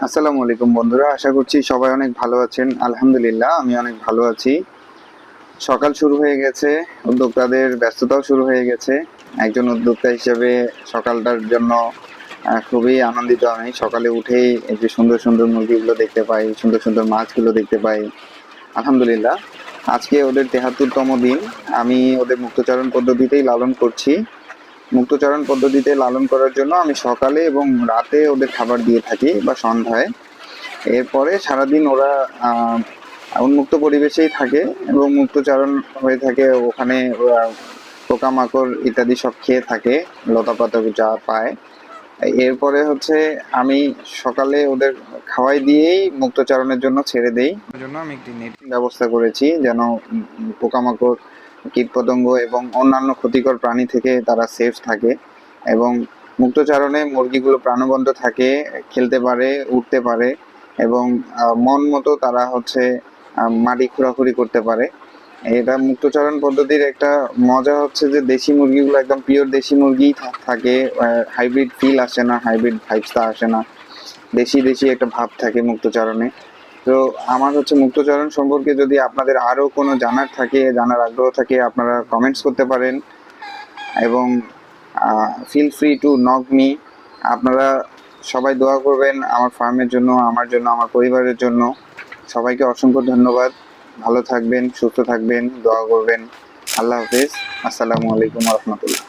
আসসালামু আলাইকুম বন্ধুরা, আশা করছি সবাই অনেক ভালো আছেন। আলহামদুলিল্লাহ আমি অনেক ভালো আছি। সকাল শুরু হয়ে গেছে, উদ্যোক্তাদের ব্যস্ততাও শুরু হয়ে গেছে। একজন উদ্যোক্তা হিসেবে সকালটার জন্য খুবই আনন্দিত আমি। সকালে উঠেই এই যে সুন্দর সুন্দর মুরগিগুলো দেখতে পাই, সুন্দর সুন্দর মাছগুলো দেখতে পাই। আলহামদুলিল্লাহ, আজকে ওদের ৭৩তম দিন। আমি ওদের মুক্তচারণ পদ্ধতিতেই লালন করছি। মুক্তচারণ পদ্ধতিতে লালন করার জন্য আমি সকালে এবং রাতে ওদের খাবার দিয়ে থাকি বা সন্ধ্যায়। এরপরে সারাদিন ওরা উন্মুক্ত পরিবেশেই থাকে এবং মুক্তচারণ হয়ে থাকে। ওখানে ওরা পোকামাকড় ইত্যাদি সব খেয়ে থাকে, লতাপাতা যা পায়। এরপরে হচ্ছে আমি সকালে ওদের খাওয়াই দিয়েই মুক্তচারণের জন্য ছেড়ে দেই। এর জন্য আমি একটি নেট ব্যবস্থা করেছি যেন পোকামাকড়, কীটপতঙ্গ এবং অন্যান্য ক্ষতিকর প্রাণী থেকে তারা সেফ থাকে। এবং মুক্তচারণে মুরগিগুলো প্রাণবন্ত থাকে, খেলতে পারে, উঠতে পারে এবং মন মতো তারা হচ্ছে মাটি খোঁড়াখুড়ি করতে পারে। এটা মুক্তচারণ পদ্ধতির একটা মজা হচ্ছে যে দেশি মুরগিগুলো একদম পিওর দেশি মুরগিই থাকে। হাইব্রিড ফিল আসে না, হাইব্রিড ভাইবসটা আসে না। দেশি দেশি একটা ভাব থাকে মুক্তচারণে। তো আমার হচ্ছে মুক্তচারণ সম্পর্কে যদি আপনাদের আরও কোনো জানার থাকে, জানার আগ্রহ থাকে, আপনারা কমেন্টস করতে পারেন এবং feel free to knock me. আপনারা সবাই দোয়া করবেন আমার ফার্মের জন্য, আমার জন্য, আমার পরিবারের জন্য। সবাইকে অসংখ্য ধন্যবাদ। ভালো থাকবেন, সুস্থ থাকবেন, দোয়া করবেন। আল্লাহ হাফেজ। আসসালামু আলাইকুম রহমতুল্লাহ।